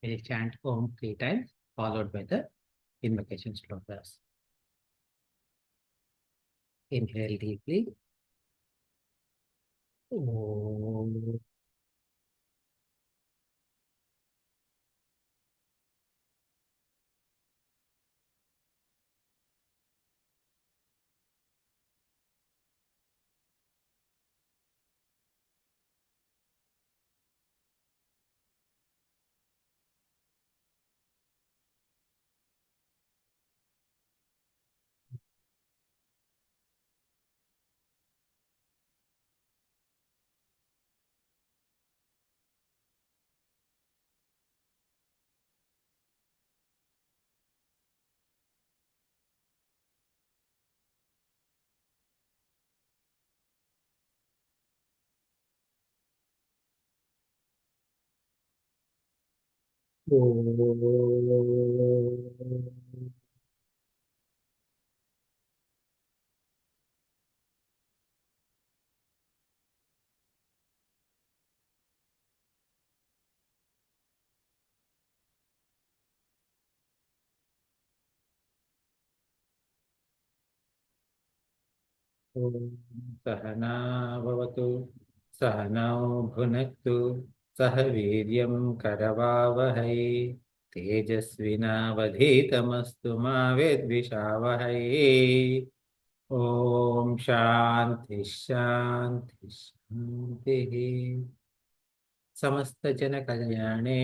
We chant Om 3 times, followed by the invocation shlokas. Inhale deeply. Om. Sahana bhavatu, Sahanau bhunaktu, Sahaviryam karavavahai, Tejasvinavadhitamastu ma vedvishavahai. Om Shanti Shanti Shanti. समस्तजनकल्याणे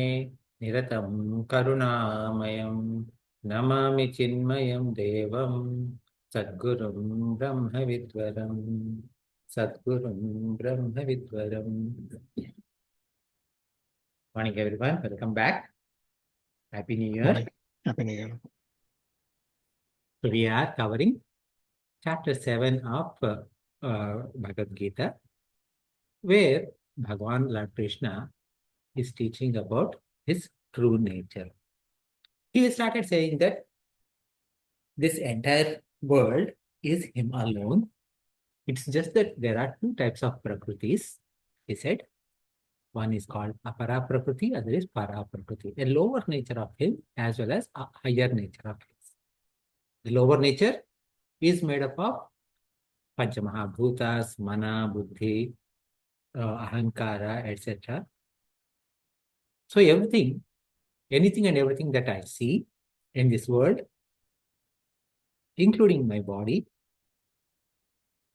निरतं करुणामयं Namami चिन्मयं देवं सद्गुरुं ब्रह्मविद्वरं सद्गुरुं ब्रह्मविद्वरं. Morning everyone, welcome back. Happy New Year. Morning. Happy New Year. So we are covering chapter 7 of Bhagavad Gita, where Bhagavan Lord Krishna is teaching about his true nature. He started saying that this entire world is him alone. It's just that there are two types of prakritis, he said. One is called apara prakriti, other is para prakriti, a lower nature of him as well as a higher nature of his. The lower nature is made up of Panchamahabhutas, mana, buddhi, ahankara, etc. So everything, anything and everything that I see in this world, including my body,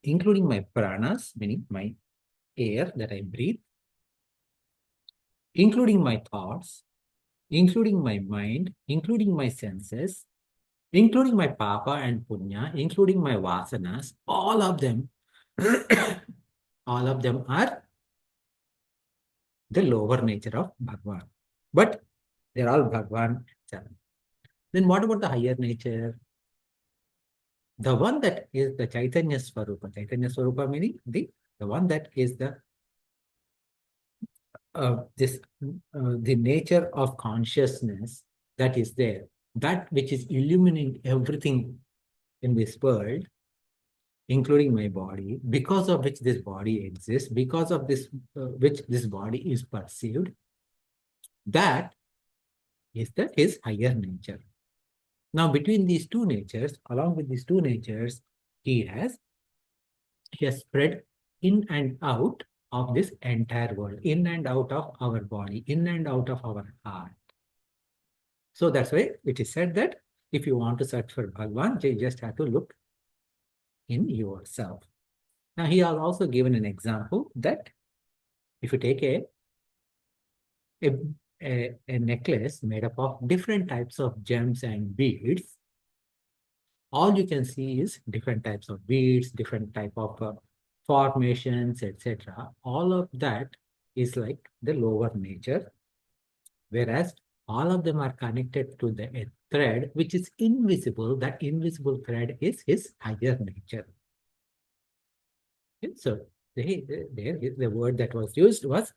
including my pranas, meaning my air that I breathe, including my thoughts, including my mind, including my senses, including my papa and punya, including my vasanas, all of them, all of them are the lower nature of Bhagwan. But they're all Bhagwan. Then what about the higher nature? The one that is the Chaitanya Swarupa. Chaitanya Swarupa meaning the one that is the the nature of consciousness that is there, that which is illuminating everything in this world, including my body, because of which this body exists, because of this which this body is perceived, that is his higher nature. Now, between these two natures, along with these two natures, he has spread in and out of this entire world, in and out of our body, in and out of our heart. So that's why it is said that if you want to search for Bhagwan, you just have to look in yourself. Now, he has also given an example that if you take a necklace made up of different types of gems and beads, all you can see is different types of beads, different type of formations, etc. All of that is like the lower nature, whereas all of them are connected to a thread which is invisible. That invisible thread is his higher nature. Okay, so the word that was used was,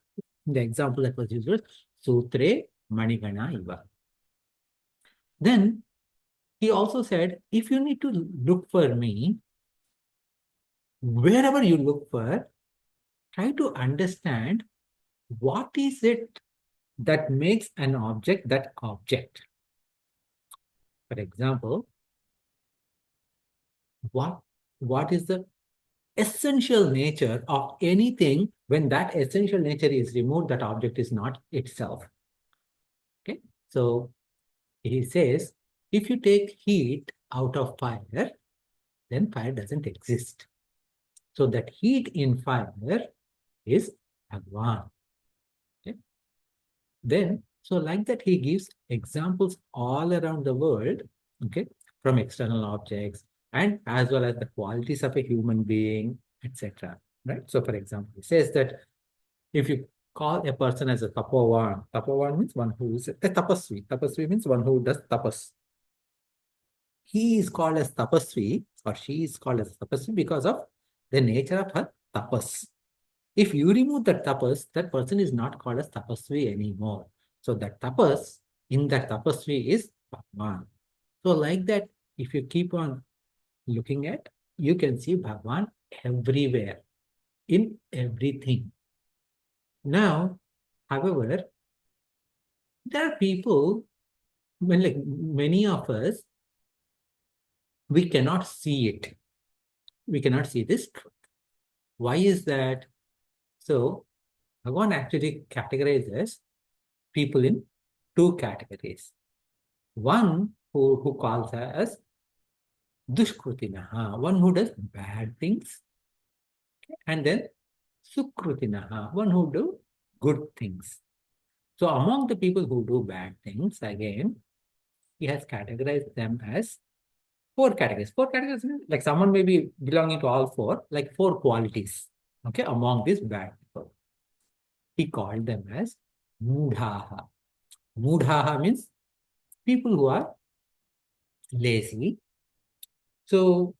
the example that was used was Sutre Manigana Iva. Then he also said, if you need to look for me, wherever you look for, try to understand what is it that makes an object that object. For example, what is the essential nature of anything? When that essential nature is removed, that object is not itself. Okay, so he says, if you take heat out of fire, then fire doesn't exist. So that heat in fire is Bhagwan. Okay? Then, so like that, he gives examples all around the world, okay, from external objects and as well as the qualities of a human being, etc. Right? So, for example, he says that if you call a person as a tapovan means one who is a tapasvi. Tapasvi means one who does tapas. He is called as tapasvi or she is called as tapasvi because of the nature of her tapas. If you remove that tapas, that person is not called as tapasvi anymore. So that tapas, in that tapasvi is Bhagwan. So like that, if you keep on looking at, you can see Bhagwan everywhere, in everything. Now, however, there are people, when like many of us, we cannot see it. We cannot see this truth. Why is that? So, Bhagwan actually categorizes people in two categories. One who calls us dushkrutinaha, one who does bad things, and then sukrutinaha, one who do good things. So among the people who do bad things, again, he has categorized them as four categories. Four categories, like someone may be belonging to all four, like four qualities, okay, among these bad people. He called them as mudhaha. Mudhaha means people who are lazy. So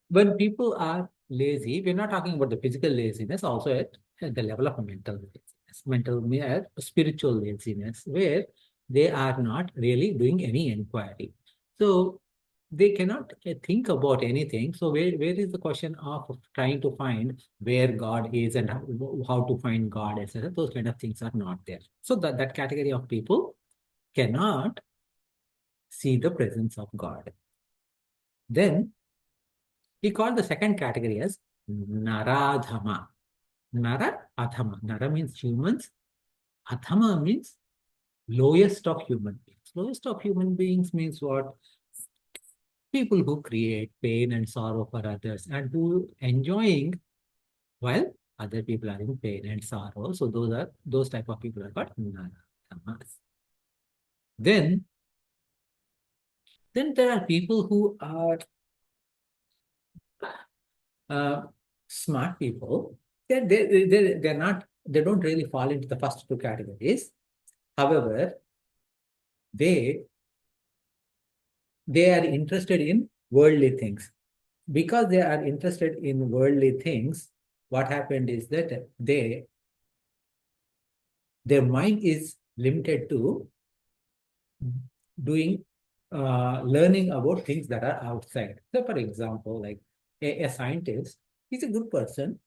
when people are lazy, we're not talking about the physical laziness, also at the level of mental laziness, spiritual laziness, where they are not really doing any inquiry. So they cannot think about anything. So where is the question of trying to find where God is and how to find God, etc.? Those kind of things are not there. So that category of people cannot see the presence of God. Then he called the second category as Naradhama. Nara, Adhama. Nara means humans. Adhama means lowest of human beings. Lowest of human beings means what? People who create pain and sorrow for others and who enjoying while other people are in pain and sorrow. So those type of people are called Naradhamas. Then, then there are people who are uh, smart people. They're not, they don't really fall into the first two categories. However, they they are interested in worldly things. Because they are interested in worldly things, what happened is that their mind is limited to doing learning about things that are outside. So for example, like a scientist, he's a good person.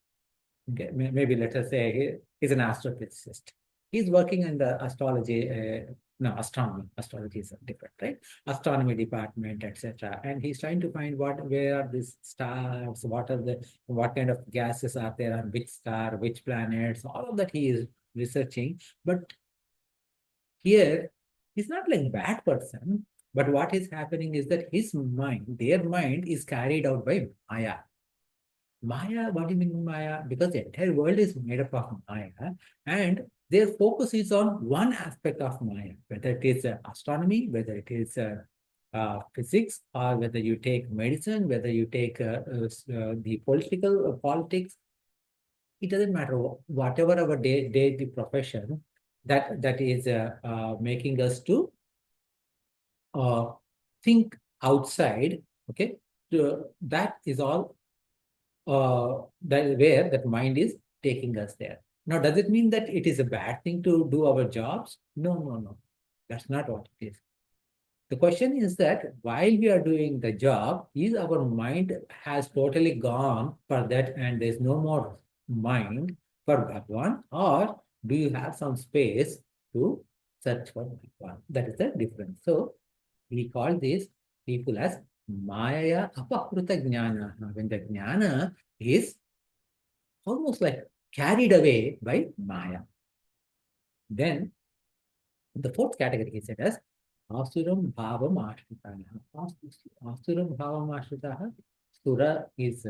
Okay, maybe let us say he's an astrophysicist. He's working in the astrology, no, astronomy. Astrology is different, right? Astronomy department, etc. And he's trying to find where are these stars, what kind of gases are there on which star, which planets, all of that he is researching. But here, he's not like bad person. But what is happening is that their mind is carried out by Maya. Maya, what do you mean Maya? Because the entire world is made up of Maya, and their focus is on one aspect of Maya, whether it is astronomy, whether it is physics, or whether you take medicine, whether you take the politics. It doesn't matter. Whatever our daily profession, that is making us to uh, think outside. Okay, that is all that where that mind is taking us there. Now, does it mean that it is a bad thing to do our jobs? No, no, no. That's not what it is. The question is that while we are doing the job, is our mind has totally gone for that and there's no more mind for Bhagwan, or do you have some space to search for Bhagwan? That is the difference. So we call these people as Maya Apahruta Jnana. When the Jnana is almost like carried away by Maya. Then the fourth category is said as Asuram Bhavam Ashritaha. Asuram Bhavam Ashritaha. Sura is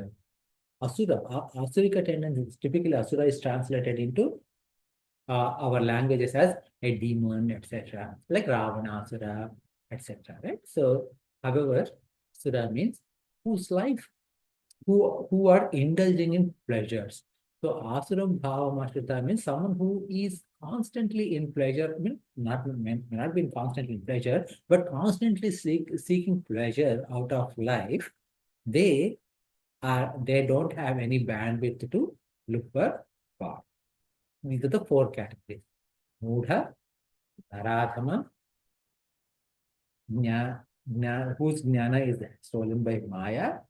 Asura. Asurika tendency, typically Asura is translated into our languages as a demon, etc. Like Ravana, Asura, etc. Right? So, however, Asura means whose life, who are indulging in pleasures. So, Asuram Bhava Mashrita means someone who is constantly in pleasure, I mean, may not be constantly in pleasure, but constantly seeking pleasure out of life. They don't have any bandwidth to look for God. These are the four categories. Mudha, Aradhama, whose jnana is stolen by Maya,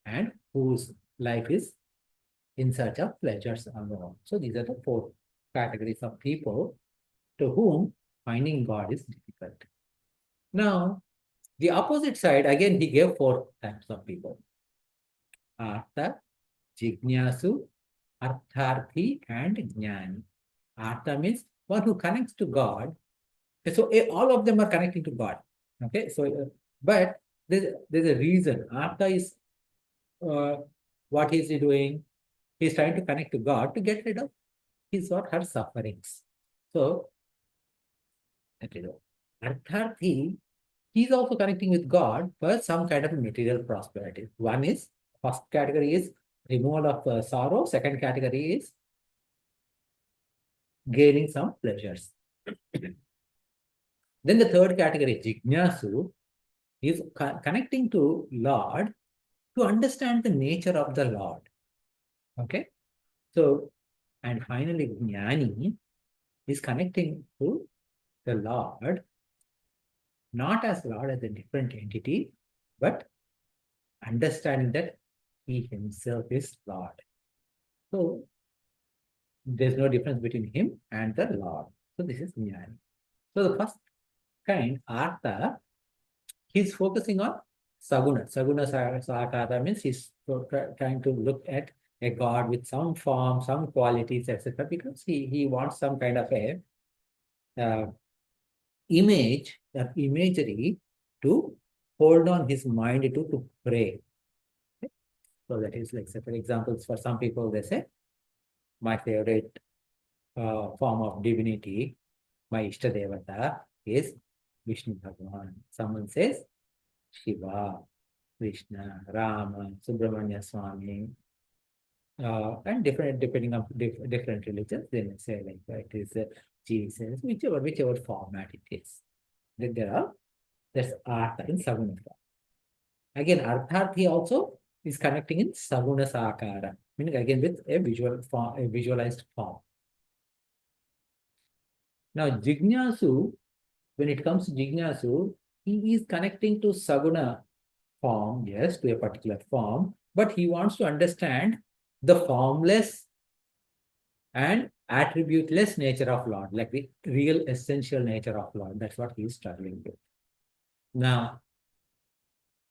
and whose life is in search of pleasures on their own. So these are the four categories of people to whom finding God is difficult. Now, the opposite side, again, he gave four types of people. Artha, Jignasu, Artharthi, and Jnani. Artha means one who connects to God. So all of them are connecting to God. Okay, so but there's a reason. Artha is uh, what is he doing? He's trying to connect to God to get rid of his or her sufferings. So that is all. Artharthi, he's also connecting with God for some kind of material prosperity. One is first category is removal of sorrow. Second category is gaining some pleasures. Then the third category, Jignasu, is connecting to Lord to understand the nature of the Lord. Okay. So, and finally, Jnani is connecting to the Lord, not as Lord as a different entity, but understanding that he himself is Lord. So, there's no difference between him and the Lord. So, this is Jnani. So, the first kind, Artha, he's focusing on Saguna. Saguna Sakara means he's trying to look at a God with some form, some qualities, etc. Because he wants some kind of a imagery to hold on his mind to pray. Okay? So that is like, say, for examples, for some people, they say, my favorite form of divinity, my Ishtadevata is Vishnu Bhagavan. Someone says Shiva, Krishna, Rama, Subramanya Swami, and different depending on different religions, they may say like it is Jesus, whichever format it is. Then that's Artha in Saguna form. Again, Artharthi also is connecting in Saguna Sakara, meaning again with a visual form, a visualized form. Now, Jignasu, when it comes to Jignasu, he is connecting to Saguna form, yes, to a particular form, but he wants to understand the formless and attributeless nature of Lord, like the real essential nature of Lord. That's what he is struggling with. Now,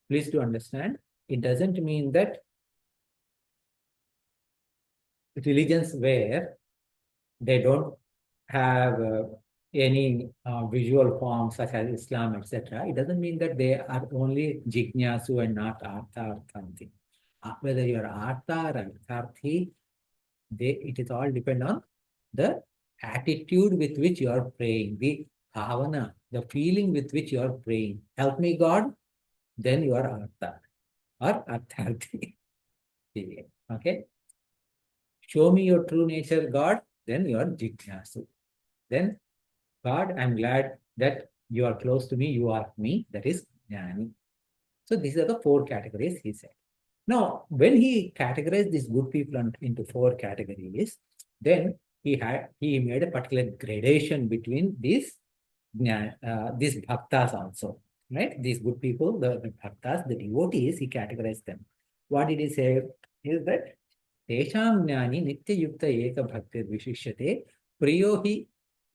please do understand, it doesn't mean that religions where they don't have any visual forms such as Islam, etc., it doesn't mean that they are only Jignasu and not Artha or something. Whether you're Artha or Artharthi, it is all depend on the attitude with which you are praying, the bhavana, the feeling with which you are praying. Help me, God, then you are Artha or Artharthi. Okay? Show me your true nature, God, then you are Jignasu. Then, God, I'm glad that you are close to me, you are me, that is Jnani. So these are the four categories he said. Now, when he categorized these good people into four categories, then he made a particular gradation between these bhaktas also, right? These good people, the bhaktas, the devotees, he categorized them. What did he say? Is that Tesham jnani nitya yukta eka bhaktir vishishyate Priyo hi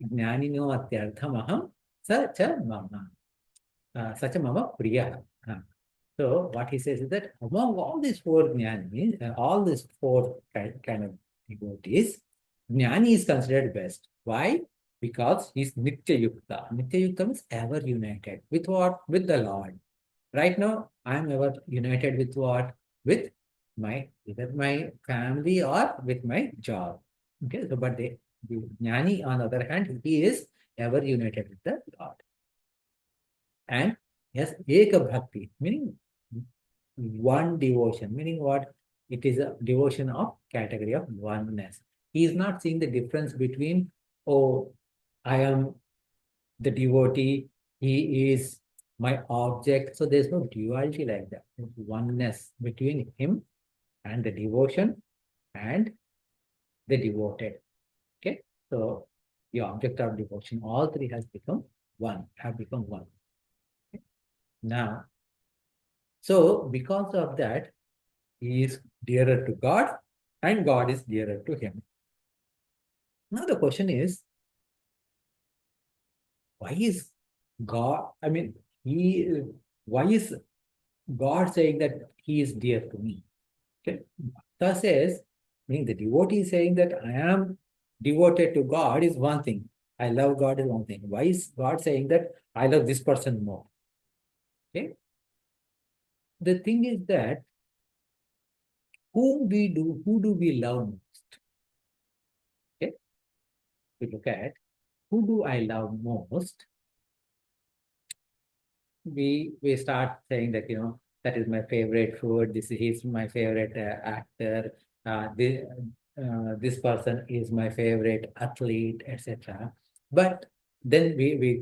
jnanino atyarthamaham sa cha mama. Sacha mama priya. So what he says is that among all these four jnanis, all these four kind of devotees, jnani is considered best. Why? Because he's nitya yukta. Nitya yukta means ever united. With what? With the Lord. Right now, I'm ever united with what? With either my family or with my job. Okay, so but the jnani, on the other hand, he is ever united with the Lord. And yes, eka bhakti, meaning one devotion, meaning what? It is a devotion of category of oneness. He is not seeing the difference between, oh, I am the devotee, he is my object. So there's no duality like that. There's oneness between him and the devotion and the devoted. Okay. So the object of devotion, all three has become one, have become one. Okay? Now, so because of that, he is dearer to God and God is dearer to him. Now the question is, why is God, I mean, why is God saying that he is dear to me? Okay. Bhakta says, meaning the devotee is saying that I am devoted to God is one thing. I love God is one thing. Why is God saying that I love this person more? Okay. The thing is that who do we love most? Okay. We look at who do I love most? We start saying that that is my favorite food, this is my favorite actor, this person is my favorite athlete, etc. But then we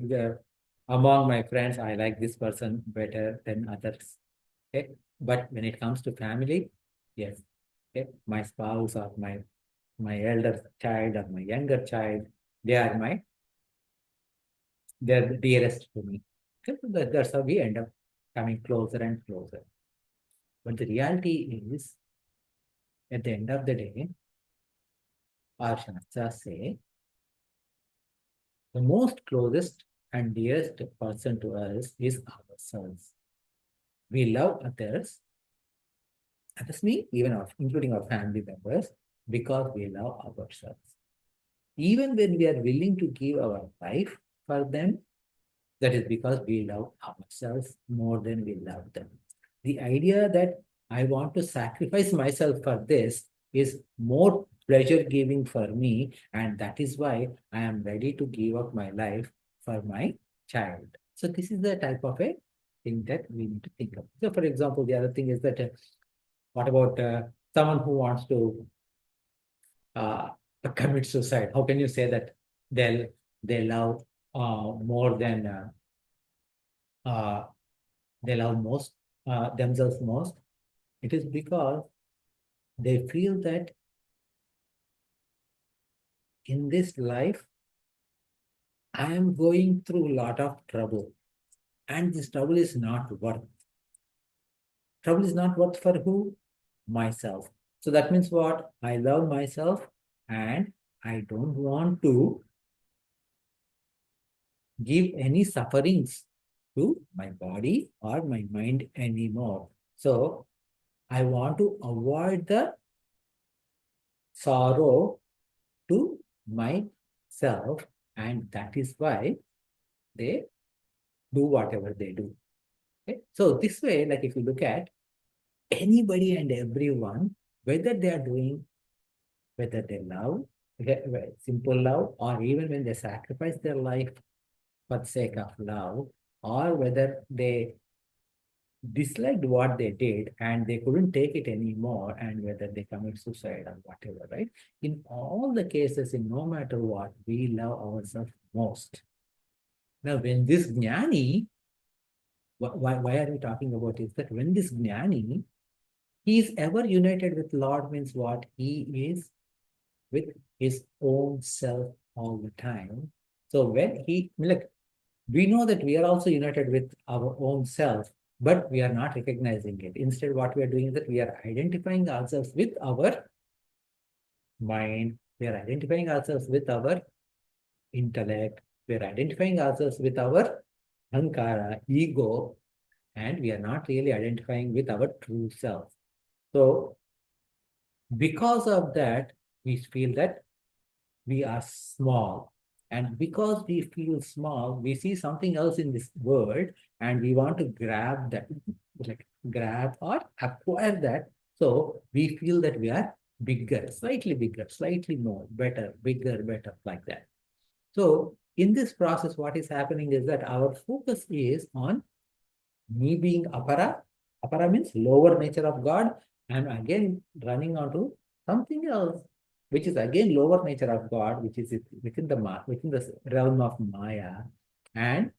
among my friends I like this person better than others. Okay, but when it comes to family, yes, okay, my spouse or my elder child or my younger child, they are they're the dearest to me. Okay, so that's how we end up coming closer and closer. But the reality is, at the end of the day, our Shastras say the most closest and dearest person to us is ourselves. We love others mean even including our family members, because we love ourselves. Even when we are willing to give our life for them, that is because we love ourselves more than we love them. The idea that I want to sacrifice myself for this is more pleasure giving for me, and that is why I am ready to give up my life for my child. So this is the type of a thing that we need to think of. So for example, the other thing is that what about someone who wants to uh, commit suicide? How can you say that they love more than uh, they love most themselves most? It is because they feel that in this life, I am going through a lot of trouble, and this trouble is not worth. Trouble is not worth for who? Myself. So that means what? I love myself, and I don't want to give any sufferings to my body or my mind anymore. So I want to avoid the sorrow to myself, and that is why they do whatever they do. Okay? So this way, like if you look at anybody and everyone, whether they are doing, whether they love, okay, simple love, or even when they sacrifice their life for the sake of love, or whether they disliked what they did and they couldn't take it anymore, and whether they commit suicide or whatever, right? In all the cases, in no matter what, we love ourselves most. Now, when this jnani, why are we talking about is that when this jnani, he is ever united with Lord means what? He is with his own self all the time. So when like, we know that we are also united with our own self, but we are not recognizing it. Instead, what we are doing is that we are identifying ourselves with our mind, We are identifying ourselves with our intellect. We are identifying ourselves with our ahankara, ego, and we are not really identifying with our true self. So, because of that, we feel that we are small. And because we feel small, we see something else in this world and we want to grab that, like grab or acquire that. So we feel that we are bigger, slightly more, better, bigger, better, like that. So in this process, what is happening is that our focus is on me being apara. Apara means lower nature of God. And again, running onto something else, which is again lower nature of God, which is within the realm of Maya. And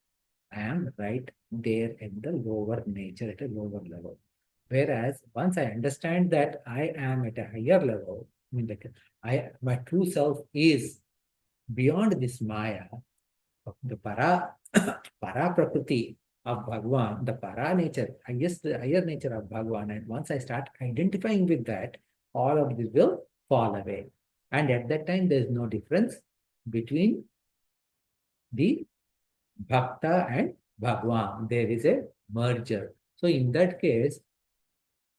I am right there in the lower nature at a lower level. Whereas once I understand that I am at a higher level, I mean like my true self is beyond this Maya, the para prakriti of Bhagwan, the para nature, I guess the higher nature of Bhagwan. And once I start identifying with that, all of this will fall away. And at that time, there is no difference between the Bhakta and Bhagwan. There is a merger. So in that case,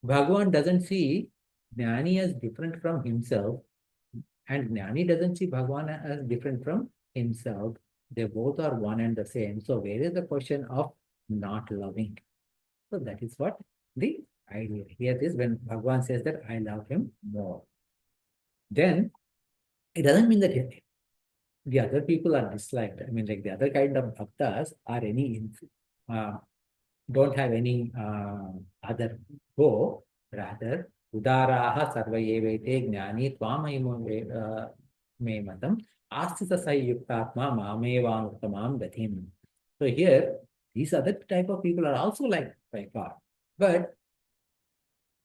Bhagwan doesn't see Jnani as different from himself, and Jnani doesn't see Bhagwan as different from himself. They both are one and the same. So where is the question of not loving? So that is what the idea here is when Bhagwan says that I love him more. Then it doesn't mean that the other people are disliked. I mean, like the other kind of bhaktas are uh, don't have any other go. Rather, udaraha sarva evete jnani tvamaimo me matam astita sayuktatma mamevanuttamam gatim. So here, these other type of people are also like by God. But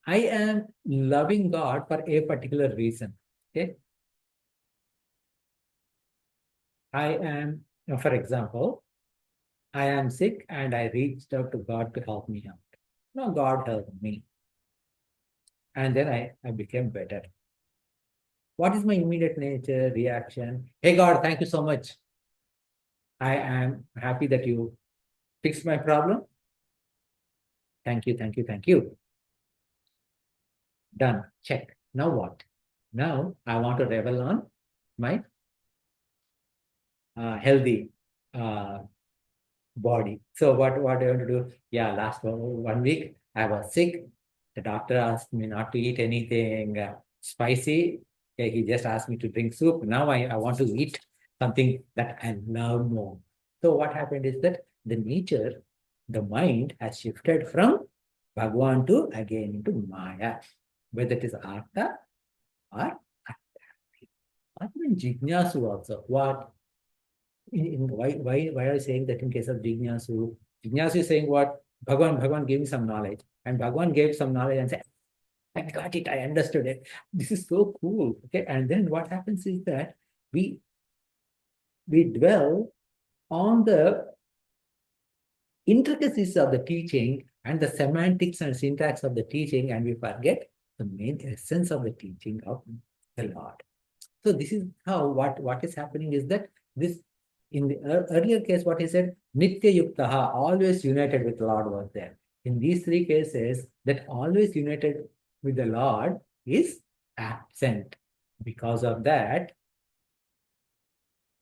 I am loving God for a particular reason. Okay. I am, for example, I am sick and I reached out to God to help me out. No, God helped me. And then I became better. What is my immediate nature reaction? Hey, God, thank you so much. I am happy that you fixed my problem. Thank you, thank you, thank you. Done. Check. Now what? Now I want to revel on my healthy uh, body. So what do I want to do? Yeah, last 1 week I was sick. The doctor asked me not to eat anything spicy. Okay, he just asked me to drink soup. Now I want to eat something that I love more. So what happened is that the nature, the mind has shifted from Bhagwan to again into Maya, whether it is Artha or even Jignasu also. What why are you saying that in case of Jignasu? Jignasu is saying what? Bhagwan gave me some knowledge. And Bhagwan gave some knowledge and said, I got it, I understood it. This is so cool. Okay. And then what happens is that we we dwell on the intricacies of the teaching and the semantics and syntax of the teaching, and we forget the main essence of the teaching of the Lord. So this is how what is happening is that this in the earlier case, what he said, Nitya Yuktaha, always united with Lord was there. In these three cases, that always united with the Lord is absent. Because of that,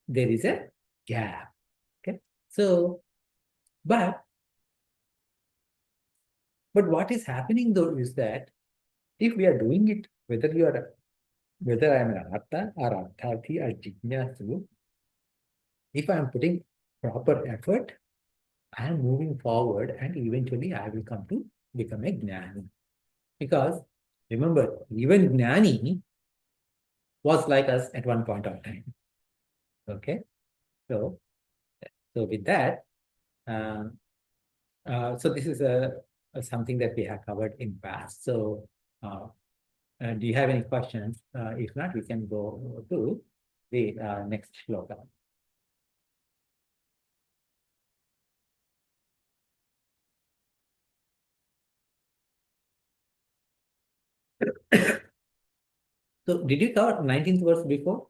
there is a gap. Okay. So, but what is happening though is that if we are doing it, whether I am an Artha or Arthati or Jignasu, if I am putting proper effort, I am moving forward and eventually I will come to become a Gnani. Because remember, even Gnani was like us at one point of time. Okay. So, with that, uh, so this is something that we have covered in past. So uh, do you have any questions? If not, we can go to the next shloka. So did you cover 19th verse before?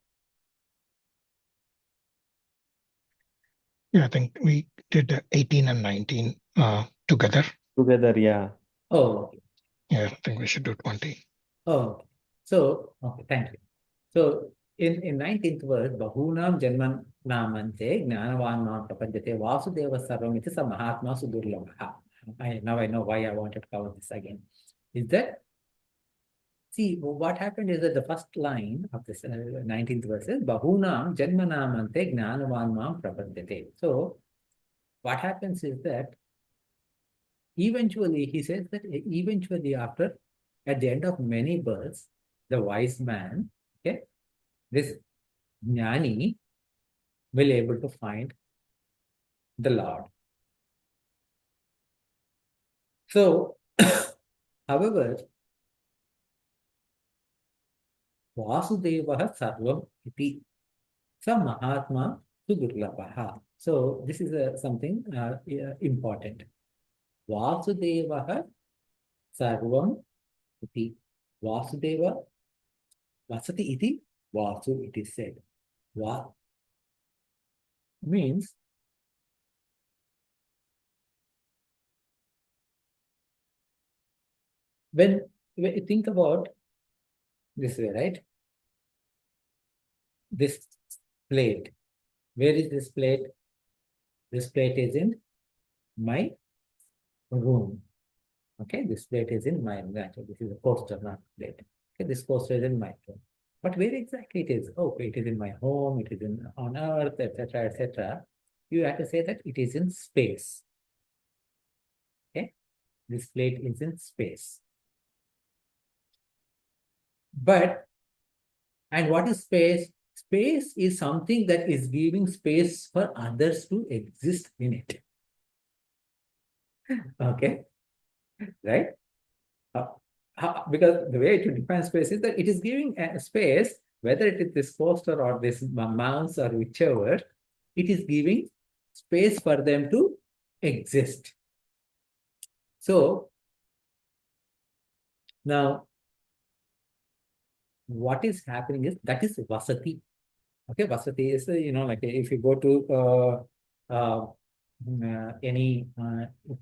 Yeah, I think we did 18 and 19 together. Together, yeah. Oh, okay. Yeah, I think we should do 20. Oh, okay. So, okay, thank you. So in 19th verse, Bahunam Janman Namante Gnanavan Mam Prapajate Vasudeva Sarvamiti Sa Mahatma Sudurlabha. Now I know why I wanted to cover this again. Is that, see, what happened is that the first line of this 19th verse is Bahunam Janmanamante Gnanavan Mam Prapajate. So what happens is that eventually, he says that eventually after, at the end of many births, the wise man, okay, this jnani will able to find the Lord. So, however, Vasudeva Sarvam iti sa Mahatma Sudurlabha. So, this is something important. Vasudeva Sarvam iti. Vasudeva Vasati iti. Vasu, it is said. Va means when you think about this way, right? This plate. Where is this plate? This plate is in my room. Okay, this plate is in my room. Actually, this is a coaster, not plate. Okay, this coaster is in my room. But where exactly it is? Oh, it is in my home, it is in on earth, etc., etc. You have to say that it is in space. Okay, this plate is in space. But, and what is space? Space is something that is giving space for others to exist in it. Okay, right? Uh, because the way to define space is that it is giving a space, whether it is this poster or this mouse or whichever, it is giving space for them to exist. So now what is happening is that is vasati. Okay, vasati is, like if you go to any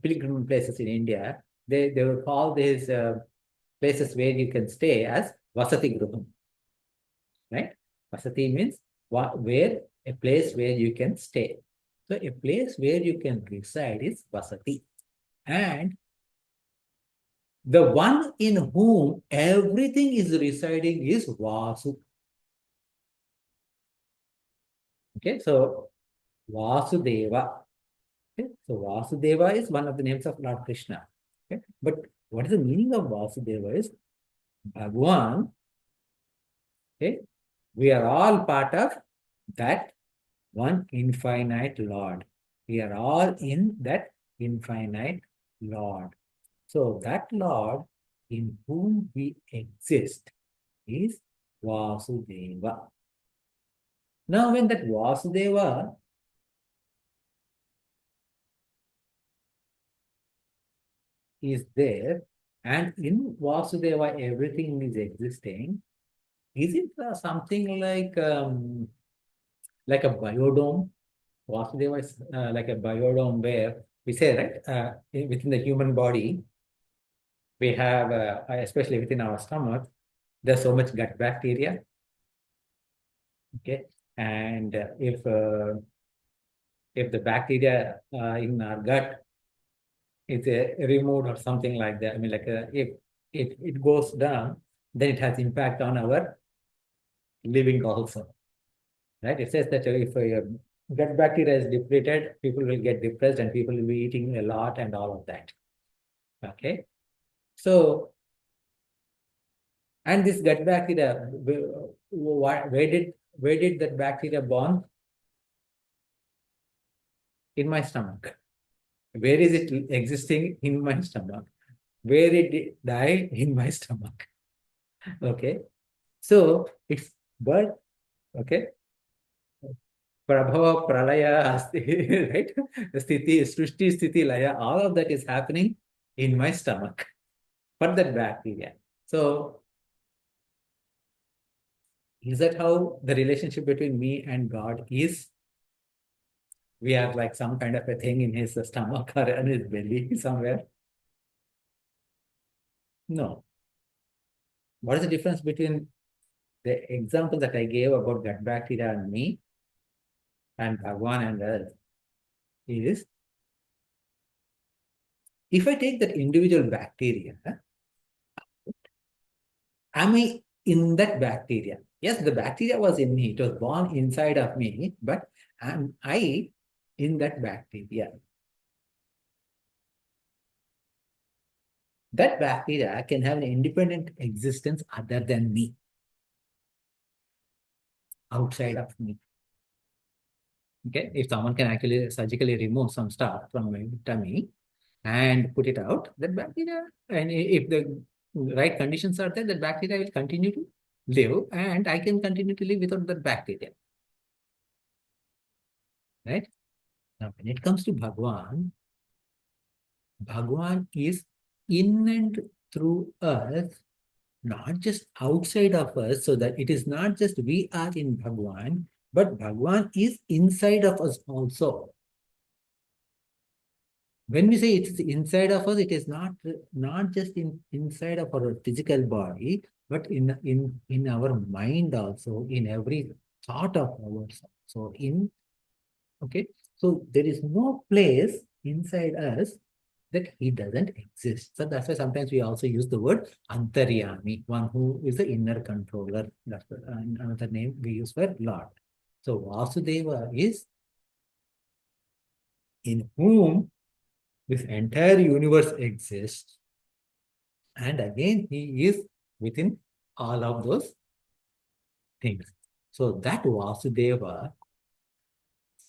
pilgrim places in India, they will call these places where you can stay as vasati gruham. Right? Vasati means where a place where you can stay. So a place where you can reside is vasati. And the one in whom everything is residing is Vasu. Okay, so Vasudeva. Okay, so Vasudeva is one of the names of Lord Krishna. Okay, but what is the meaning of Vasudeva is Bhagwan. Okay, we are all part of that one infinite Lord. We are all in that infinite Lord. So that Lord in whom we exist is Vasudeva. Now when that Vasudeva is there and in Vasudeva everything is existing, is it something like a biodome? Vasudeva is like a biodome where we say, right, within the human body, we have, especially within our stomach, there's so much gut bacteria. Okay, and if the bacteria in our gut is removed or something like that, I mean, like if it goes down, then it has impact on our living also. Right? It says that if gut bacteria is depleted, people will get depressed and people will be eating a lot and all of that. Okay, so and this gut bacteria, where did that bacteria born? In my stomach. Where is it existing? In my stomach. Where it die? In my stomach. Okay, so it's but okay. Prabhava, pralaya, right? Sthiti, srushti, sthiti, laya, all of that is happening in my stomach for that bacteria. So Is that how the relationship between me and God is? We are like some kind of a thing in his stomach or in his belly somewhere? No. What is the difference between the example that I gave about gut bacteria and me and Bhagwan and earth is, if I take that individual bacteria, am I in that bacteria? Yes, the bacteria was in me. It was born inside of me, but am I in that bacteria? That bacteria can have an independent existence other than me, outside of me. Okay, if someone can actually surgically remove some stuff from my tummy and put it out, that bacteria, and if the right conditions are there, that bacteria will continue to live, and I can continue to live without that bacteria. Right? Now, when it comes to Bhagwan, Bhagwan is in and through us, not just outside of us, so that it is not just we are in Bhagwan, but Bhagwan is inside of us also. When we say it is inside of us, it is not just inside of our physical body, but in our mind also, in every thought of ours. So okay, so there is no place inside us that he doesn't exist. So that's why sometimes we also use the word Antaryami, one who is the inner controller. That's another name we use for Lord. So Vasudeva is in whom this entire universe exists. And again, he is within all of those things. So that Vasudeva,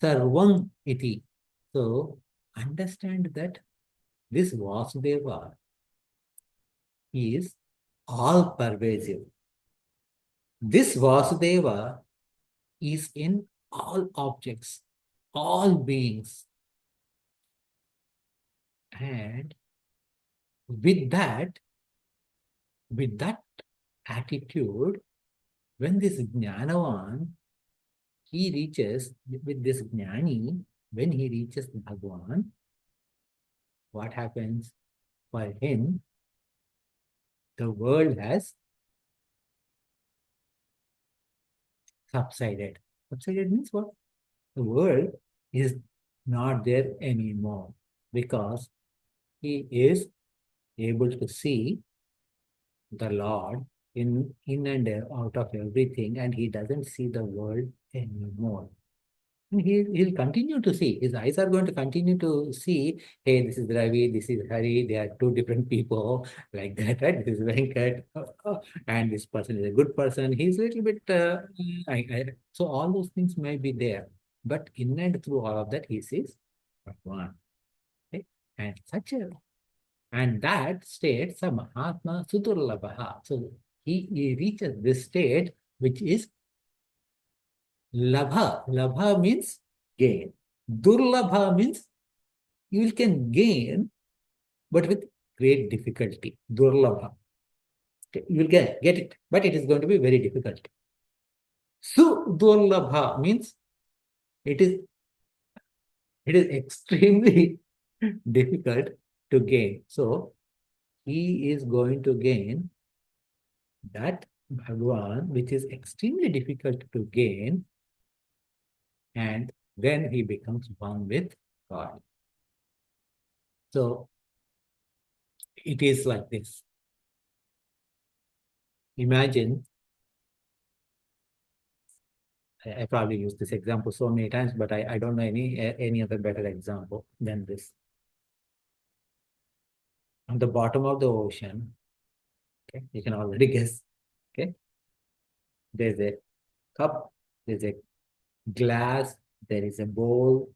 Sarvam iti. So understand that this Vasudeva is all pervasive. This Vasudeva is in all objects, all beings. And with that attitude, when this Jnanavan, he reaches, with this Jnani, when he reaches Bhagwan, what happens? For him, the world has subsided. Subsided means what? The world is not there anymore because he is able to see the Lord in and out of everything, and he doesn't see the world anymore. And he'll continue to see. His eyes are going to continue to see, hey, this is Ravi, this is Hari, they are two different people, like that, right? This is Venkat, and this person is a good person. He's a little bit, so all those things may be there. But in and through all of that, he sees Bhagwan. Okay? And that state, sa Mahatma Sudurlabha. So he reaches this state, which is Labha. Labha means gain. Durlabha means you can gain, but with great difficulty. Durlabha. Okay, you will get it, but it is going to be very difficult. Sudurlabha means it is extremely difficult to gain. So he is going to gain that Bhagwan, which is extremely difficult to gain, and then he becomes one with God. So it is like this. Imagine, I probably used this example so many times, but I don't know any other better example than this. On the bottom of the ocean, okay, you can already guess, okay, there's a cup, there's a glass, there is a bowl,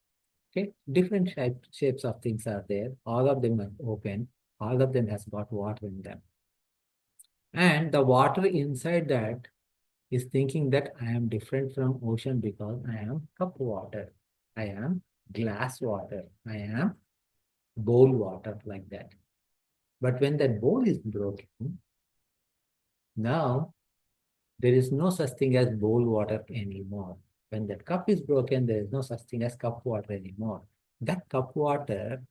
okay, different shapes of things are there. All of them are open. All of them has got water in them. And the water inside that is thinking that I am different from ocean because I am cup water. I am glass water. I am bowl water, like that. But when that bowl is broken, now there is no such thing as bowl water anymore. When that cup is broken, there is no such thing as cup water anymore. That cup water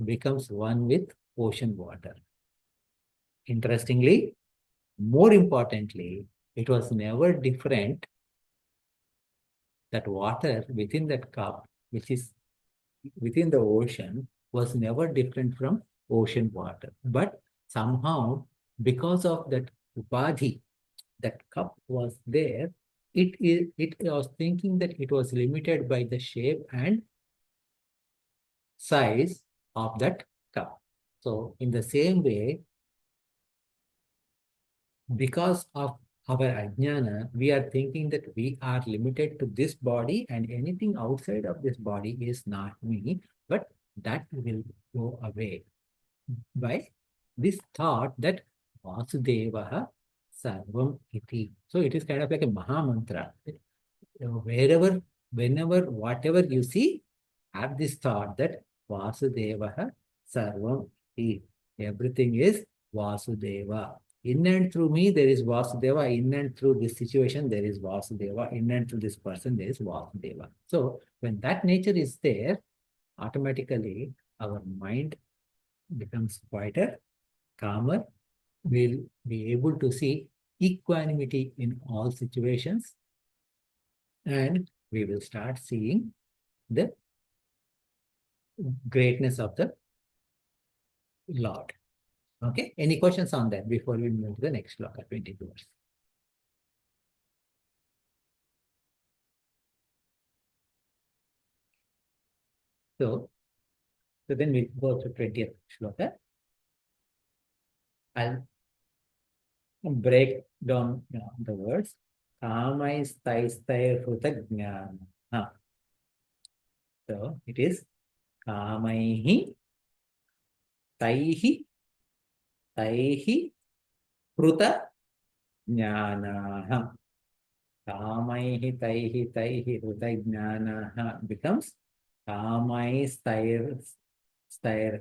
becomes one with ocean water. Interestingly, more importantly, it was never different. That water within that cup, which is within the ocean, was never different from ocean water. But somehow, because of that upadhi, that cup was there, it was thinking that it was limited by the shape and size of that cup. So in the same way, because of our ajnana, we are thinking that we are limited to this body and anything outside of this body is not me, but that will go away by this thought that Vasudevaha Sarvam Iti. So it is kind of like a Maha Mantra. Wherever, whenever, whatever you see, have this thought that Vasudevaha Sarvam Iti. Everything is Vasudeva. In and through me, there is Vasudeva. In and through this situation, there is Vasudeva. In and through this person, there is Vasudeva. So when that nature is there, automatically our mind becomes quieter, calmer. We'll be able to see equanimity in all situations, and we will start seeing the greatness of the Lord. Okay, any questions on that before we move to the next shloka, 22 verse? So then we go to 20th shloka. I'll break down the words. Kamais taistai huta jnana. So it is kamaihi taihi taihi kruta jnanaha. Kamaihi taihi taihi kruta jnanaha becomes kamai stair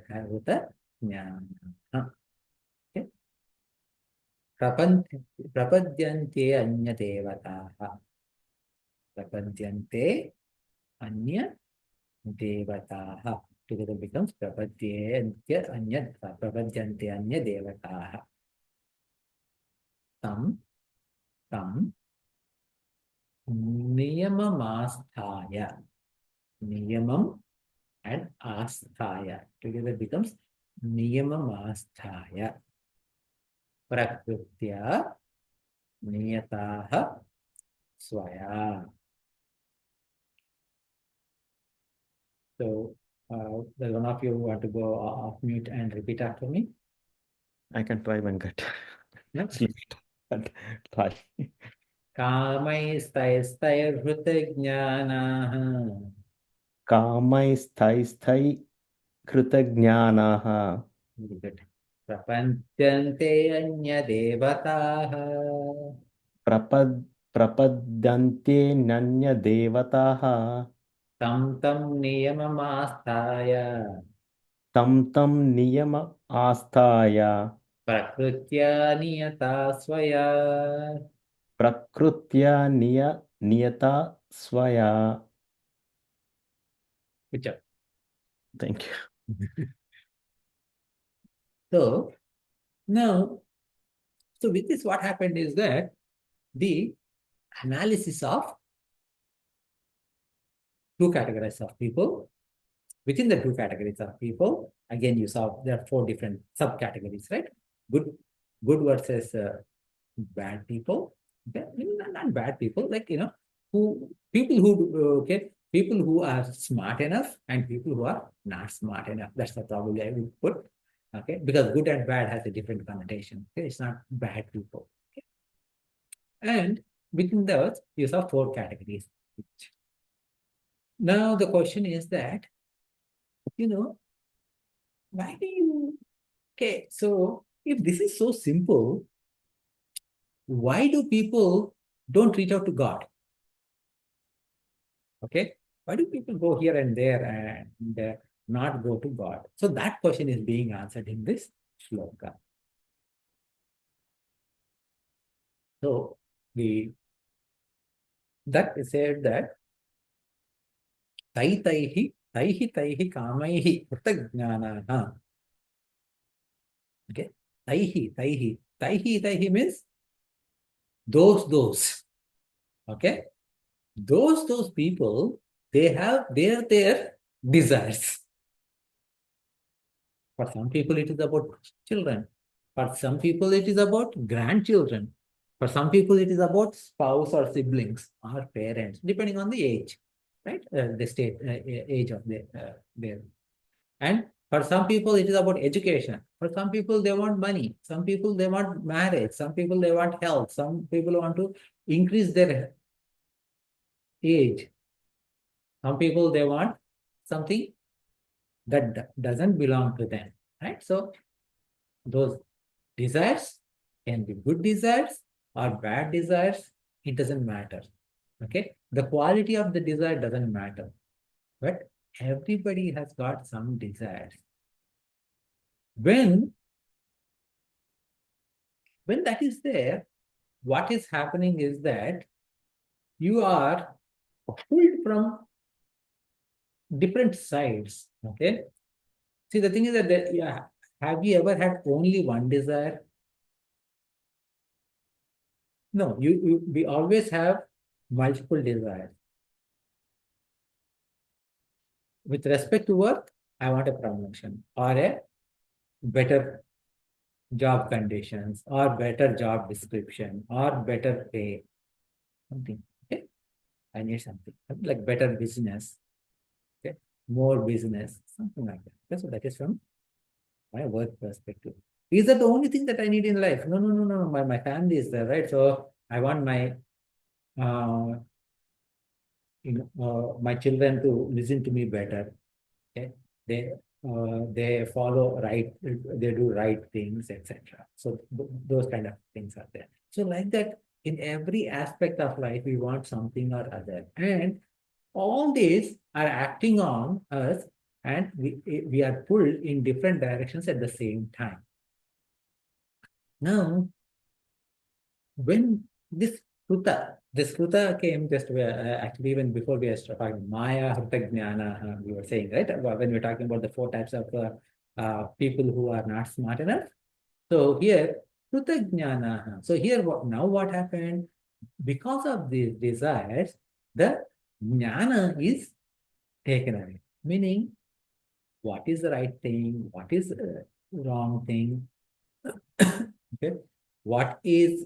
kruta jnanaha. Okay. Prapadyante anya devataha. Prapadyante anya devataha. Together becomes prapadyante anya devataha. Tam niyamam asthaya. Niyamam and asthaya. Together becomes niyamam asthaya. Prakrutya niyataha swaya. So, does one of you want to go off mute and repeat after me? I can try, Venkat. Yeah. Try. Kamaistaistairhృతజ్ఞానాः. Kamaisthai kritagnyanaha. Very good. Prapantyante anyadevataः. Prapadyante nanya devataha. Tam niyamamaasthāya. Tam niyama asthaya. Prakrutya niyata swaya. Prakrutya niyata swaya. Good job. Thank you. So, now, so with this, what happened is that the analysis of two categories of people. Within the two categories of people, again, you saw there are four different subcategories, right? Good versus bad people. Okay? Not bad people, like, people who are smart enough and people who are not smart enough. That's the probably I would put. Okay, because good and bad has a different connotation. Okay, it's not bad people. Okay? And within those, you saw four categories. Now the question is that, why do you, okay, so if this is so simple, why do people don't reach out to God? Okay, why do people go here and there and not go to God? So that question is being answered in this shloka. So that said that taihi kamaihi prathagnanaha. Okay. Taihi means those. Okay. Those people, they have their desires. For some people, it is about children. For some people, it is about grandchildren. For some people, it is about spouse or siblings or parents, depending on the age, right? The state age of their. And for some people, it is about education. For some people, they want money. Some people, they want marriage. Some people, they want health. Some people want to increase their age. Some people, they want something that doesn't belong to them, right? So those desires can be good desires or bad desires. It doesn't matter. Okay. The quality of the desire doesn't matter. But everybody has got some desires. When that is there, what is happening is that you are pulled from different sides. Okay. See, the thing is that yeah, have you ever had only one desire? No, we always have multiple desires. With respect to work, I want a promotion or a better job conditions or better job description or better pay, something. Okay, I need something like better business. Okay, more business, something like that. That is from my work perspective. Is that the only thing that I need in life? No. My family is there, right? So I want my uh, my children to listen to me better. Okay, they follow right, they do right things, etc. So those kind of things are there. So like that, in every aspect of life, we want something or other, and all these are acting on us, and we are pulled in different directions at the same time. Now, when this Kruta came just actually even before we were talking Maya, Hrita Jnana, we were saying, right? When we're talking about the four types of people who are not smart enough. So here, Hrita Jnana. So here, now what happened? Because of these desires, the Jnana is taken away. Meaning, what is the right thing? What is the wrong thing? Okay. What is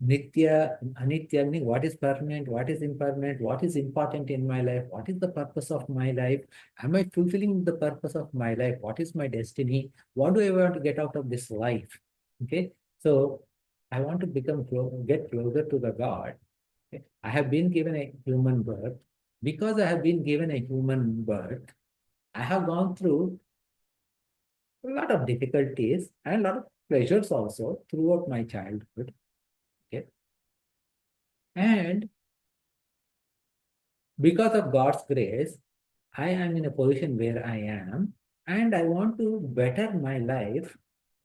Nitya, Anitya, meaning what is permanent, what is impermanent, what is important in my life, what is the purpose of my life, am I fulfilling the purpose of my life, what is my destiny, what do I want to get out of this life? Okay, so I want to get closer to the God. Okay? I have been given a human birth. Because I have been given a human birth, I have gone through a lot of difficulties and a lot of pleasures also throughout my childhood. Okay, and because of God's grace, I am in a position where I am, and I want to better my life,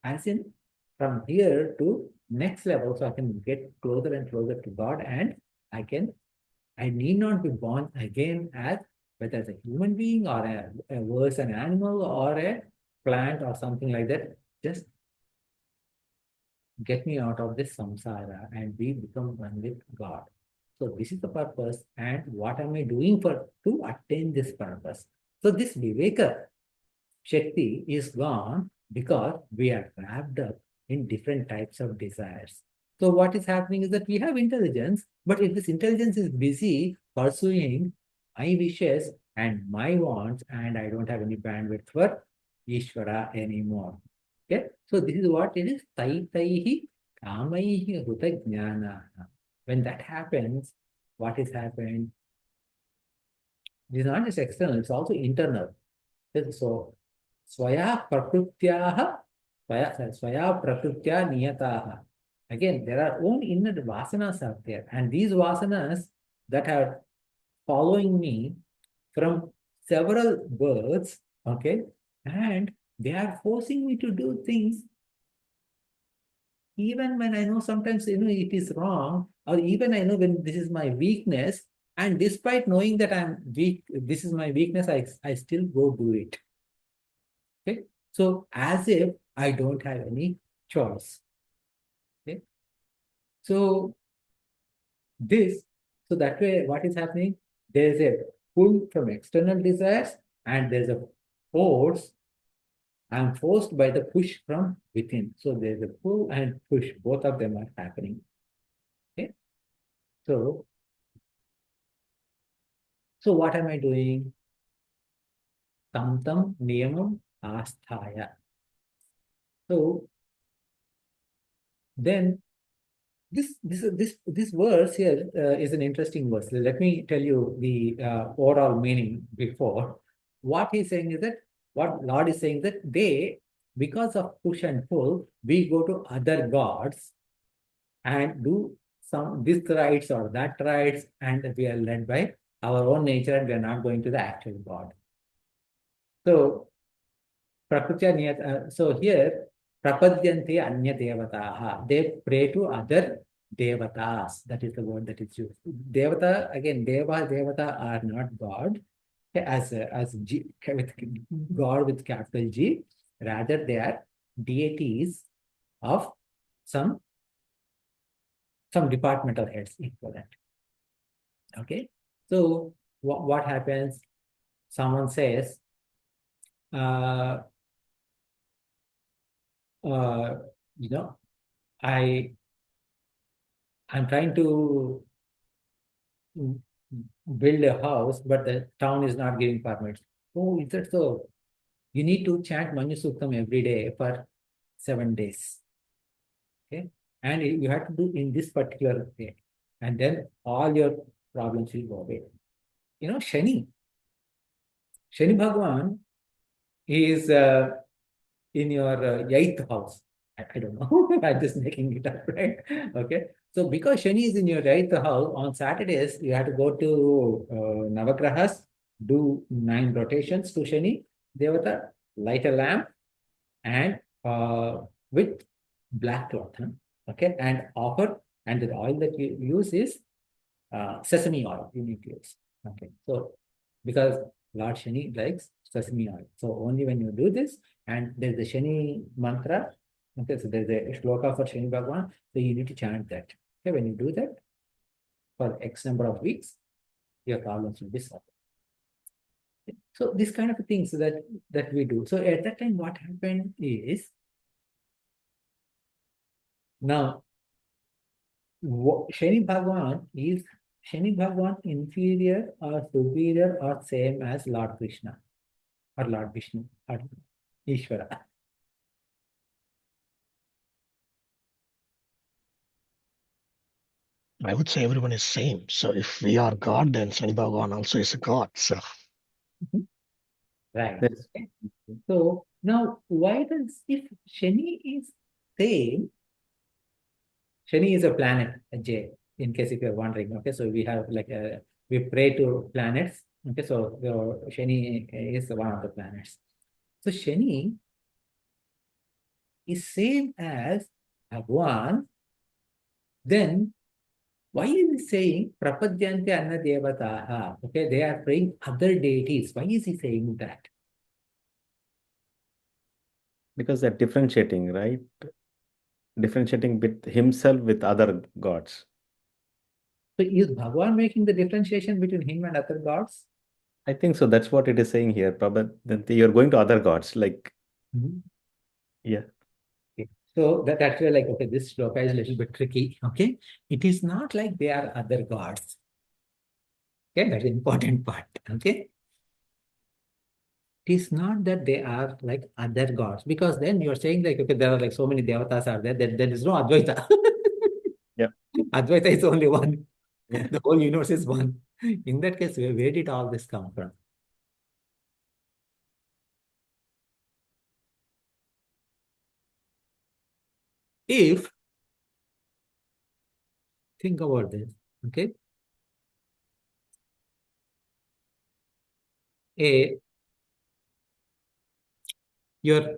as in from here to next level, so I can get closer and closer to God, and I need not be born again as whether as a human being or a worse an animal or a plant or something like that. Just get me out of this samsara and we become one with God. So this is the purpose, and what am I doing to attain this purpose? So this Viveka Shakti is gone because we are wrapped up in different types of desires. So what is happening is that we have intelligence, but if this intelligence is busy pursuing my wishes and my wants, and I don't have any bandwidth for Ishvara anymore. Okay, so this is what it is. Taitaihi kamaihi huta jnana. When that happens, what is happened? It is not just external, it's also internal. So Swaya prakrutyaha, swaya prakrutya niyataha. Again, there are own inner vasanas out there, and these vasanas that are following me from several births, okay, and they are forcing me to do things even when I know sometimes, it is wrong, or even I know when this is my weakness, and despite knowing that I'm weak, this is my weakness, I still go do it. Okay. So as if I don't have any choice. Okay. So so that way, what is happening? There is a pull from external desires, and there's a force. I'm forced by the push from within. So there's a pull and push. Both of them are happening. Okay. So, what am I doing? Tam tam niyamam asthaya. So then this verse here is an interesting verse. Let me tell you the overall meaning before. What he's saying is that what Lord is saying that because of push and pull, we go to other gods and do some this rites or that rites, and we are led by our own nature, and we are not going to the actual God. So so here, prapadyante anya devataha. They pray to other devatas. That is the word that is used. Devata, again, devata are not God, as G, with God with capital G. Rather, they are deities of some departmental heads equivalent. Okay. So what happens? Someone says, uh, uh, you know, I'm trying to build a house, but the town is not giving permits. Oh, is that so? You need to chant Manusuktam every day for 7 days. Okay. And you have to do in this particular way. And then all your problems will go away. Shani Bhagwan is in your eighth house. I don't know. I'm just making it up, right? Okay. So because Shani is in your eighth house, on Saturdays, you have to go to Navagrahas, do 9 rotations to Shani Devata, light a lamp, and with black cloth. Okay. And offer, and the oil that you use is sesame oil you need to use. Okay. So because Lord Shani likes sesame oil. So only when you do this, and there's the Shani mantra. Okay, so there's a shloka for Shani Bhagwan. So you need to chant that. Okay, when you do that for X number of weeks, your problems will be solved. Okay. So this kind of things that we do. So at that time, what happened is now Shani Bhagwan inferior or superior or same as Lord Krishna or Lord Vishnu or Ishvara. I would say everyone is same. So if we are God, then Shani Bhagavan also is a God. So Right. Yes. Okay. So now, if Shani is same, Shani is a planet, a J, in case if you're wondering. Okay, so we have we pray to planets. Okay, so Shani is one of the planets. So Shani is same as Bhagwan, then why is he saying Prapadyante Anna Devataha? Okay, they are praying other deities. Why is he saying that? Because they're differentiating, right? Differentiating with himself with other gods. So is Bhagwan making the differentiation between him and other gods? I think so. That's what it is saying here. Probably that you're going to other gods. Like, yeah. Okay. So that's where okay, this shloka is a little bit tricky. Okay. It is not like they are other gods. Okay, that's the important part. Okay. It is not that they are like other gods, because then you're saying okay, there are so many devatas are there, that there is no Advaita. Yeah. Advaita is only one. Yeah. The whole universe is one. In that case, where did all this come from? If think about this, okay, a your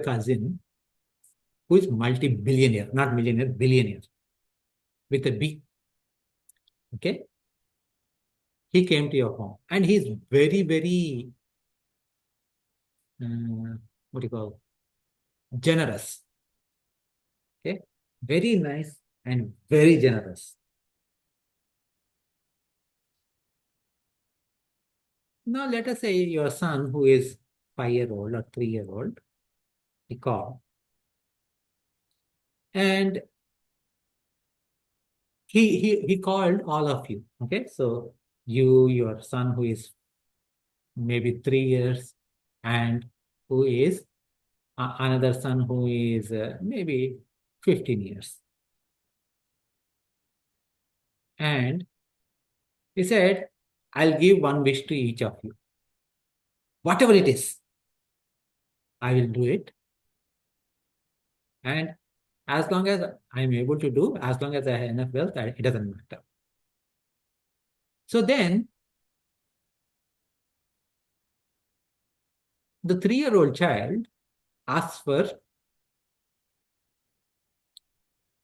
cousin who is multi-billionaire, not millionaire, billionaire, with a B. Okay? He came to your home and he's very, very, what do you call, generous. Okay? Very nice and very generous. Now, let us say your son, who is 5-year-old or 3-year-old, he called and he called all of you. Okay, so you, your son, who is maybe 3 years, and who is another son who is maybe 15 years. And he said, I'll give one wish to each of you. Whatever it is, I will do it. And as long as I'm able to do, as long as I have enough wealth, it doesn't matter. So then the 3-year-old child asks for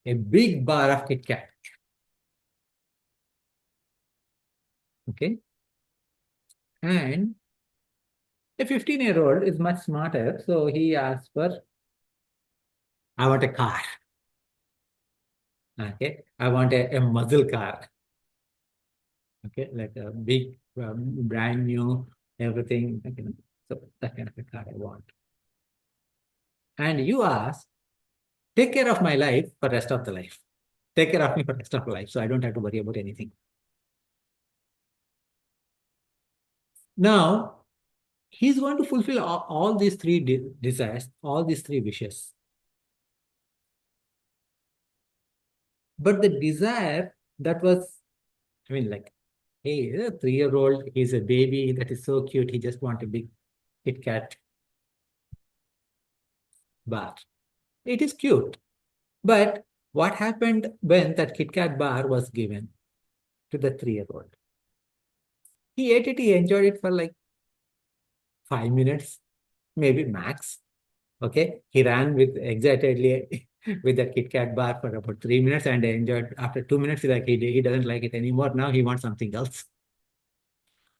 a big bar of Kit Kat. Okay. And a 15-year-old is much smarter. So he asks for, I want a car. Okay. I want a muscle car. Okay. Like a big, brand new, everything. Okay. So that kind of a car I want. And you ask, take care of my life for the rest of the life. Take care of me for the rest of the life. So I don't have to worry about anything. Now, he's going to fulfill all these three desires, all these three wishes. But the desire that was, I mean, like, hey, a 3-year-old, he's a baby, that is so cute. He just wants a big Kit Kat bar. It is cute. But what happened when that Kit Kat bar was given to the 3-year-old? He ate it, he enjoyed it for like 5 minutes, maybe max. Okay. He ran with excitedly with the Kit Kat bar for about 3 minutes and enjoyed. After 2 minutes, like he doesn't like it anymore. Now he wants something else.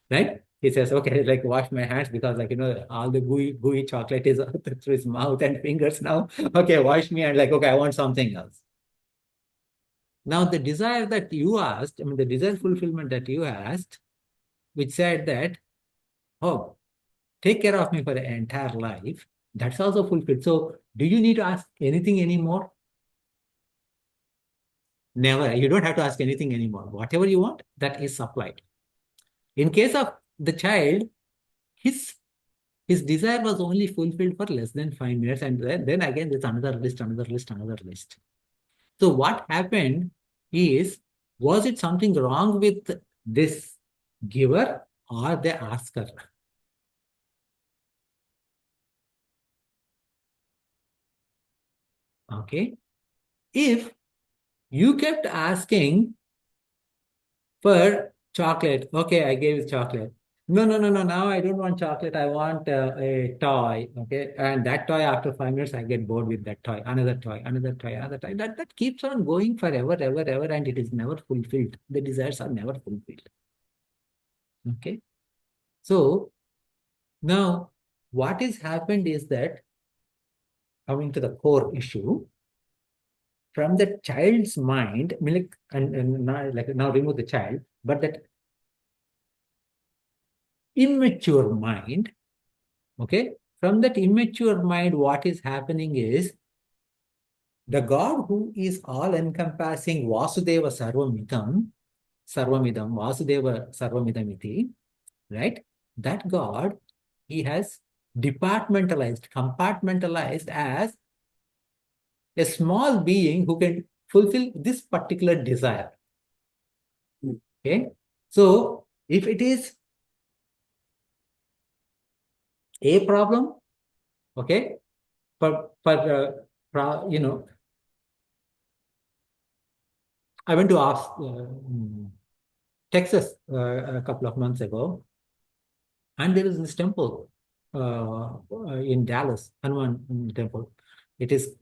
Right? He says, okay, like wash my hands because like, all the gooey chocolate is through his mouth and fingers now. Okay, wash me and like, okay, I want something else. Now the desire that you asked, I mean, the desire fulfillment that you asked, which said that, oh, take care of me for the entire life, that's also fulfilled. So do you need to ask anything anymore? Never. You don't have to ask anything anymore. Whatever you want, that is supplied. In case of the child, his desire was only fulfilled for less than 5 minutes. And then again, there's another list, another list, another list. So what happened is, was it something wrong with this giver or the asker? Okay. If you kept asking for chocolate, okay, I gave you chocolate. No, no, no, no. Now I don't want chocolate. I want a toy. Okay. And that toy, after 5 minutes, I get bored with that toy. Another toy, another toy, another toy. That keeps on going forever, ever, ever. And it is never fulfilled. The desires are never fulfilled. Okay. So now what has happened is that, coming to the core issue, from the child's mind, I mean, like, and now, like, now remove the child, but that immature mind, okay, from that immature mind, what is happening is the God who is all encompassing, Vasudeva Sarvamidam, Vasudeva Sarvamidamiti, right? That God, he has compartmentalized as a small being who can fulfill this particular desire. Okay. So if it is a problem, okay, I went to ask Texas a couple of months ago, and there is this temple in Dallas, Hanuman temple. It is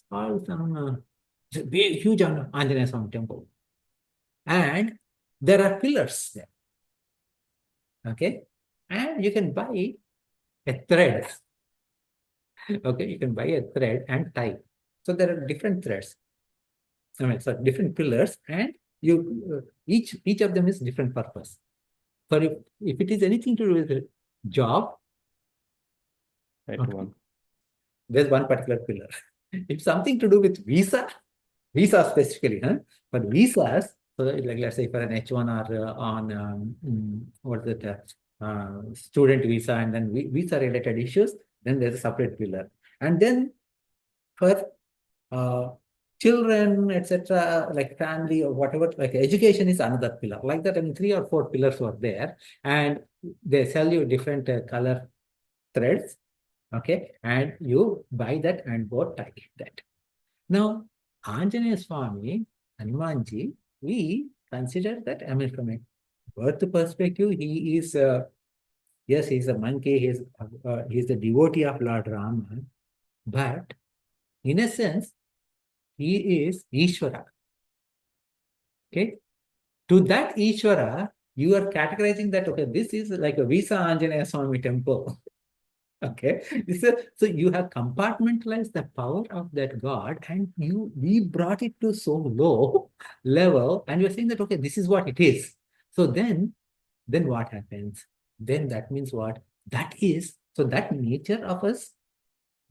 called some huge Anjaneya Swami temple. And there are pillars there. Okay. And you can buy a thread. Okay. You can buy a thread and tie. So there are different threads. I mean, so different pillars, and you each of them is different purpose. For if it is anything to do with a job, Right okay, one. there's one particular pillar. If something to do with visa specifically, for visas, so like let's say for an H1 or on what's it, student visa, and then visa related issues, then there's a separate pillar. And then for uh, children, etc., like family or whatever, like education is another pillar. Like that, I mean, 3 or 4 pillars were there, and they sell you different color threads, okay, and you buy that and go tie that. Now, Anjaneya Swami, Hanumanji, we consider that, I mean, from a birth perspective, he is, yes, he's a monkey, he's the devotee of Lord Rama, but in a sense, he is Ishvara. Okay. To that Ishvara, you are categorizing that, okay, this is like a Visa Anjaneya Swami temple. Okay. So you have compartmentalized the power of that God, and we brought it to so low level, and you're saying that, okay, this is what it is. So then what happens? Then that means what? That is, so that nature of us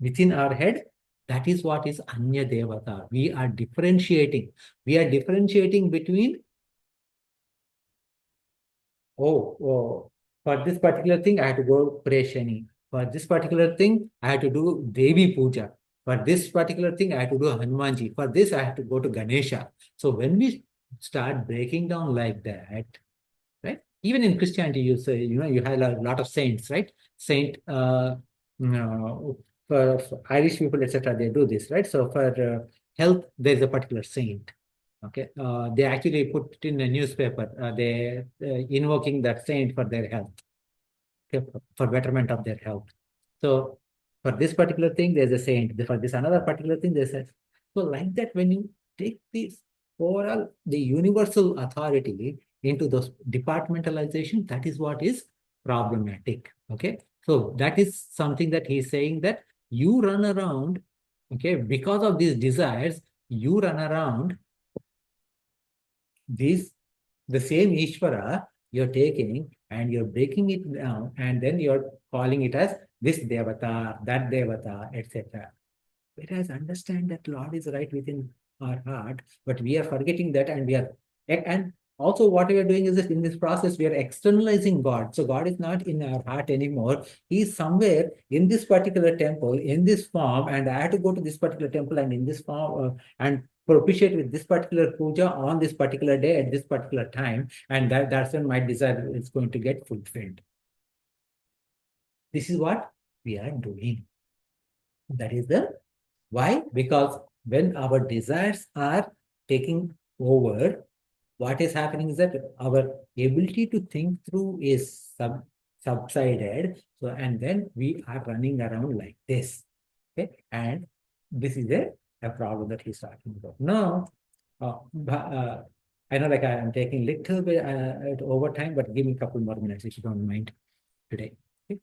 within our head, that is what is Anya Devata. We are differentiating. We are differentiating between, for this particular thing, I have to go pray Shani. For this particular thing, I have to do Devi Puja. For this particular thing, I have to do Hanumanji. For this, I have to go to Ganesha. So when we start breaking down like that, right? Even in Christianity, you say, you have a lot of saints, right? Saint, for Irish people, etc., they do this, right? So for health, there's a particular saint. Okay, they actually put it in a newspaper. They invoking that saint for their health, okay, for betterment of their health. So for this particular thing, there's a saint. For this another particular thing, there's a, so like that. When you take this overall, the universal authority into those departmentalization, that is what is problematic. Okay, so that is something that he's saying, that you run around, okay, because of these desires, you run around this, the same Ishvara you're taking and you're breaking it down, and then you're calling it as this Devata, that Devata, etc. Whereas understand that Lord is right within our heart, but we are forgetting that, and also what we are doing is that in this process, we are externalizing God. So God is not in our heart anymore. He is somewhere in this particular temple, in this form, and I have to go to this particular temple and in this form, and propitiate with this particular puja on this particular day at this particular time, and that's when my desire is going to get fulfilled. This is what we are doing. That is the why? Because when our desires are taking over, what is happening is that our ability to think through is subsided. So, and then we are running around like this. Okay. And this is a problem that he's talking about. Now, I know like I am taking little bit over time, but give me a couple more minutes if you don't mind today. Okay?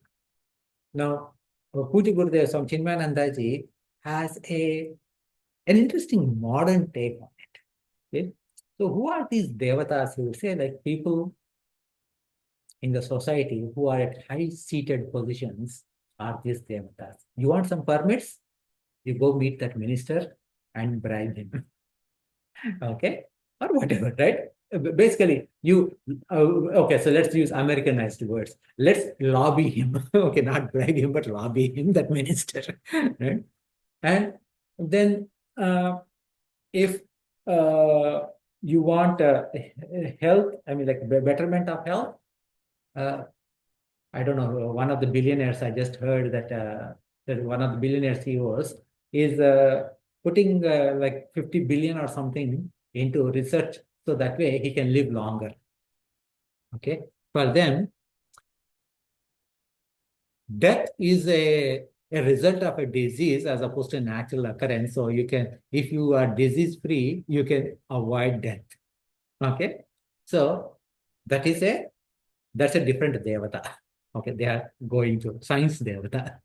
Now, Puja Gurudev Swami Chinmayanandaji has an interesting modern take on it. Okay? So who are these devatas? You would say, like, people in the society who are at high-seated positions are these devatas. You want some permits? You go meet that minister and bribe him. Okay? Or whatever, right? Basically, okay, so let's use Americanized words. Let's lobby him. Okay, not bribe him, but lobby him, that minister. Right? And then if you want health, I mean, like betterment of health, I don't know, one of the billionaires, I just heard that one of the billionaire CEOs is putting like 50 billion or something into research, so that way he can live longer. Okay. For them, death is a a result of a disease as opposed to natural occurrence. So you can, if you are disease free, you can avoid death. Okay. So that is that's a different devata. Okay. They are going to science devata.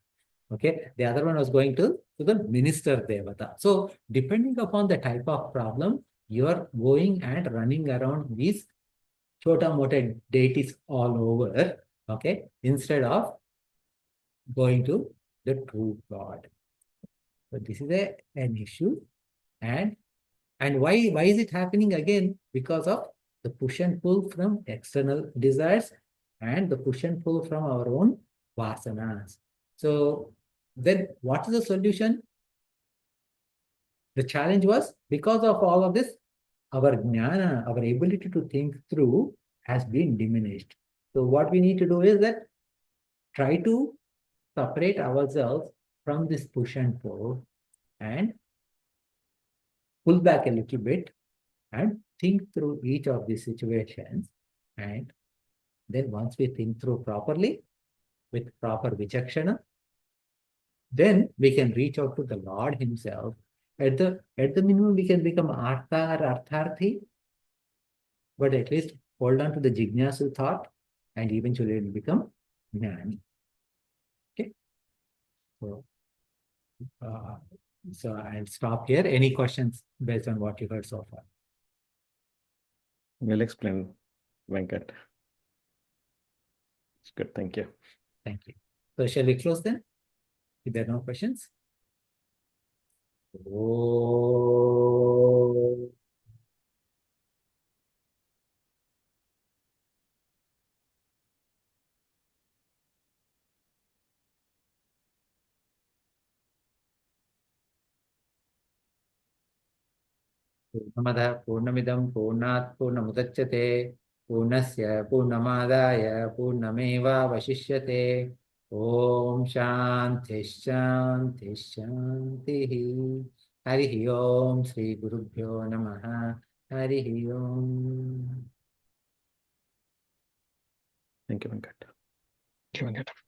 Okay. The other one was going to the minister devata. So depending upon the type of problem, you are going and running around these chota mota deities all over. Okay. Instead of going to the true God. So this is an issue. And why is it happening again? Because of the push and pull from external desires and the push and pull from our own vasanas. So then what is the solution? The challenge was because of all of this, our jnana, our ability to think through has been diminished. So what we need to do is that try to separate ourselves from this push and pull and pull back a little bit and think through each of these situations. And then once we think through properly with proper vichakshana, then we can reach out to the Lord himself. At the minimum, we can become artha or artharthi, but at least hold on to the jignasu thought and eventually will become jnani. Okay. So, so I'll stop here. Any questions based on what you heard so far? We'll explain, Venkat. It's good. Thank you. Thank you. So shall we close then? If there are no questions? Oh. पूर्णमदः पूर्णमिदं पूर्णात् पूर्णमुदच्यते पूर्णस्य पूर्णमादाय पूर्णमेवावशिष्यते ॐ शान्तिः शान्तिः शान्तिः हरिः ओम श्री गुरुभ्यो नमः हरिः ओम Thank you, Venkat. Thank you, Venkat.